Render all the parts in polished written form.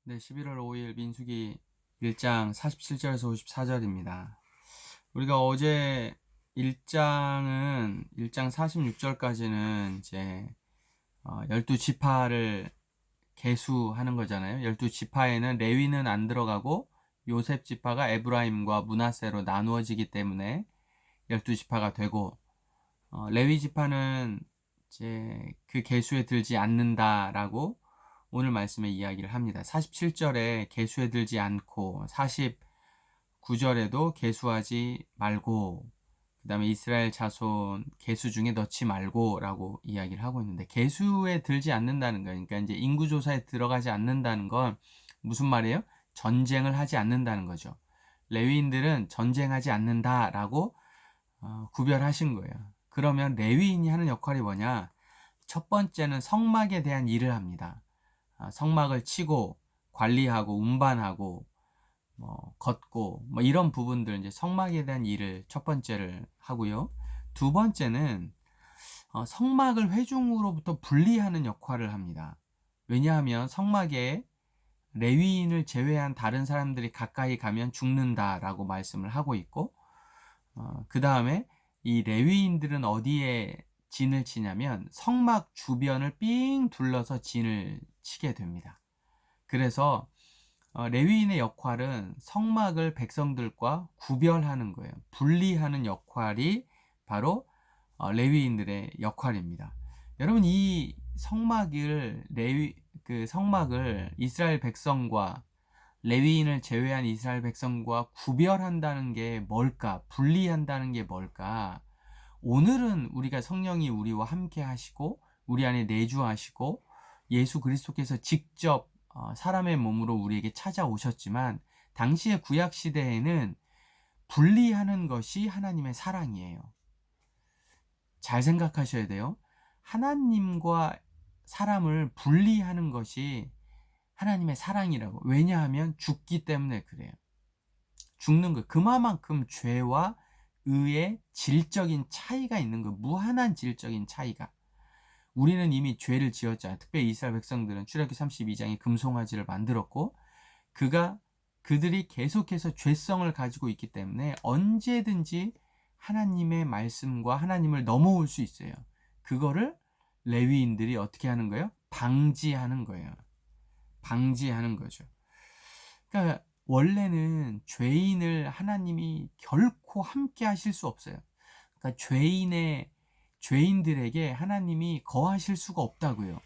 네, 11월 5일 민수기 1장 47절에서 54절입니다. 우리가 어제 1장 46절까지는 이제 12지파를 계수하는 거잖아요. 12지파에는 레위는 안 들어가고 요셉 지파가 에브라임과 므낫세로 나누어지기 때문에 12지파가 되고, 레위 지파는 이제 그 계수에 들지 않는다라고 오늘 말씀에 이야기를 합니다. 47절에 계수에 들지 않고 49절에도 계수하지 말고, 그 다음에 이스라엘 자손 계수 중에 넣지 말고 라고 이야기를 하고 있는데, 계수에 들지 않는다는 거예요. 그러니까 이제 인구조사에 들어가지 않는다는 건 무슨 말이에요? 전쟁을 하지 않는다는 거죠. 레위인들은 전쟁하지 않는다라고 구별하신 거예요. 그러면 레위인이 하는 역할이 뭐냐? 첫 번째는 성막에 대한 일을 합니다. 성막을 치고 관리하고 운반하고 걷고 이런 부분들, 이제 성막에 대한 일을 첫 번째를 하고요. 두 번째는 성막을 회중으로부터 분리하는 역할을 합니다. 왜냐하면 성막에 레위인을 제외한 다른 사람들이 가까이 가면 죽는다라고 말씀을 하고 있고, 그 다음에 이 레위인들은 어디에 진을 치냐면 성막 주변을 삥 둘러서 진을 치게 됩니다. 그래서 레위인의 역할은 성막을 백성들과 구별하는 거예요. 분리하는 역할이 바로 레위인들의 역할입니다. 여러분, 이 성막을 이스라엘 백성과 레위인을 제외한 이스라엘 백성과 구별한다는 게 뭘까? 분리한다는 게 뭘까? 오늘은 우리가 성령이 우리와 함께 하시고 우리 안에 내주하시고 예수 그리스도께서 직접 사람의 몸으로 우리에게 찾아오셨지만, 당시의 구약 시대에는 분리하는 것이 하나님의 사랑이에요. 잘 생각하셔야 돼요. 하나님과 사람을 분리하는 것이 하나님의 사랑이라고. 왜냐하면 죽기 때문에 그래요. 죽는 거. 그만큼 죄와 의의 질적인 차이가 있는 거예요. 무한한 질적인 차이가. 우리는 이미 죄를 지었잖아요. 특별히 이스라엘 백성들은 출애굽기 32장에 금송아지를 만들었고, 그들이 계속해서 죄성을 가지고 있기 때문에 언제든지 하나님의 말씀과 하나님을 넘어올 수 있어요. 그거를 레위인들이 어떻게 하는 거예요? 방지하는 거예요. 방지하는 거죠. 그러니까 원래는 죄인을 하나님이 결코 함께 하실 수 없어요. 그러니까 죄인들에게 하나님이 거하실 수가 없다고요.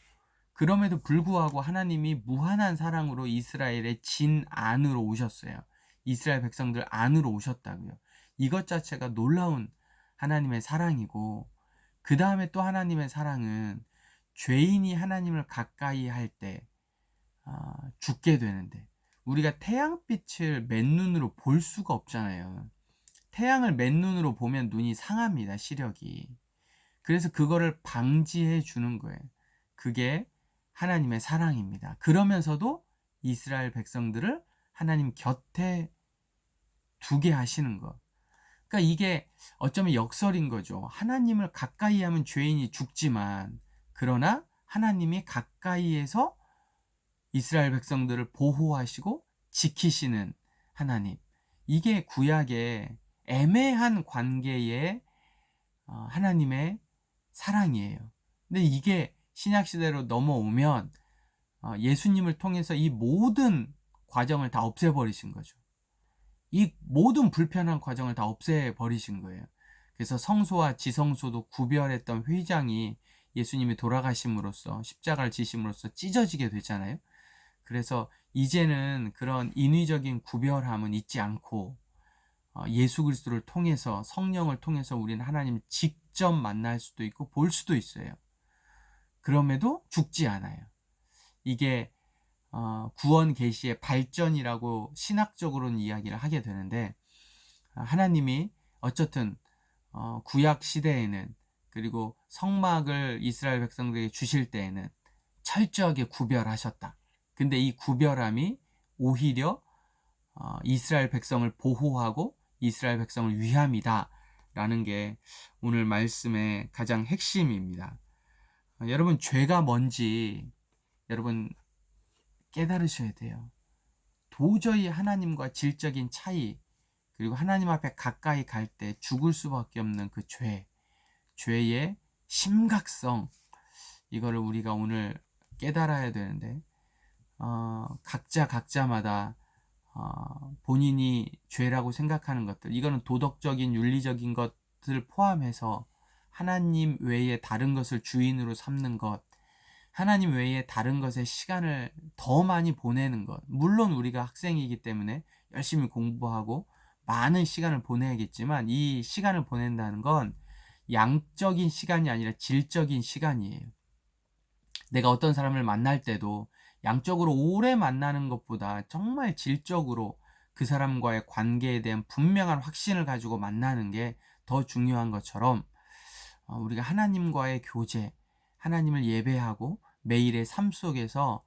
그럼에도 불구하고 하나님이 무한한 사랑으로 이스라엘의 진 안으로 오셨어요. 이스라엘 백성들 안으로 오셨다고요. 이것 자체가 놀라운 하나님의 사랑이고, 그 다음에 또 하나님의 사랑은 죄인이 하나님을 가까이 할 때 죽게 되는데, 우리가 태양빛을 맨눈으로 볼 수가 없잖아요. 태양을 맨눈으로 보면 눈이 상합니다, 시력이. 그래서 그거를 방지해 주는 거예요. 그게 하나님의 사랑입니다. 그러면서도 이스라엘 백성들을 하나님 곁에 두게 하시는 것. 그러니까 이게 어쩌면 역설인 거죠. 하나님을 가까이 하면 죄인이 죽지만, 그러나 하나님이 가까이에서 이스라엘 백성들을 보호하시고 지키시는 하나님. 이게 구약의 애매한 관계의 하나님의 사랑이에요. 근데 이게 신약시대로 넘어오면 예수님을 통해서 이 모든 과정을 다 없애버리신 거죠. 이 모든 불편한 과정을 다 없애버리신 거예요. 그래서 성소와 지성소도 구별했던 휘장이 예수님이 돌아가심으로써, 십자가를 지심으로써 찢어지게 되잖아요. 그래서 이제는 그런 인위적인 구별함은 있지 않고 예수 그리스도를 통해서, 성령을 통해서 우리는 하나님을 직접 만날 수도 있고 볼 수도 있어요. 그럼에도 죽지 않아요. 이게 구원 계시의 발전이라고 신학적으로는 이야기를 하게 되는데, 하나님이 어쨌든 구약 시대에는, 그리고 성막을 이스라엘 백성들에게 주실 때에는 철저하게 구별하셨다. 근데 이 구별함이 오히려 이스라엘 백성을 보호하고 이스라엘 백성을 위함이다 라는 게 오늘 말씀의 가장 핵심입니다. 여러분, 죄가 뭔지 여러분 깨달으셔야 돼요. 도저히 하나님과 질적인 차이, 그리고 하나님 앞에 가까이 갈 때 죽을 수밖에 없는 그 죄의 심각성, 이거를 우리가 오늘 깨달아야 되는데, 각자마다 본인이 죄라고 생각하는 것들, 이거는 도덕적인 윤리적인 것을 포함해서 하나님 외에 다른 것을 주인으로 삼는 것, 하나님 외에 다른 것에 시간을 더 많이 보내는 것, 물론 우리가 학생이기 때문에 열심히 공부하고 많은 시간을 보내야겠지만, 이 시간을 보낸다는 건 양적인 시간이 아니라 질적인 시간이에요. 내가 어떤 사람을 만날 때도 양적으로 오래 만나는 것보다 정말 질적으로 그 사람과의 관계에 대한 분명한 확신을 가지고 만나는 게 더 중요한 것처럼, 우리가 하나님과의 교제, 하나님을 예배하고 매일의 삶 속에서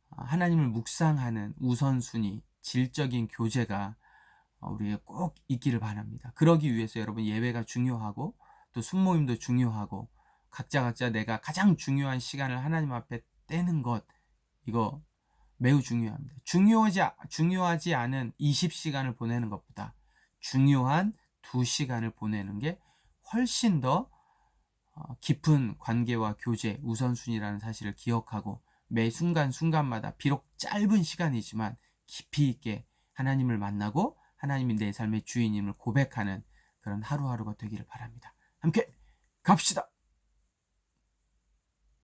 하나님을 묵상하는 우선순위, 질적인 교제가 우리에게 꼭 있기를 바랍니다. 그러기 위해서 여러분, 예배가 중요하고 또 순모임도 중요하고 각자 내가 가장 중요한 시간을 하나님 앞에 떼는 것, 이거 매우 중요합니다. 중요하지 않은 20시간을 보내는 것보다 중요한 2시간을 보내는 게 훨씬 더 깊은 관계와 교제, 우선순위라는 사실을 기억하고, 매 순간순간마다 비록 짧은 시간이지만 깊이 있게 하나님을 만나고 하나님이 내 삶의 주인임을 고백하는 그런 하루하루가 되기를 바랍니다. 함께 갑시다.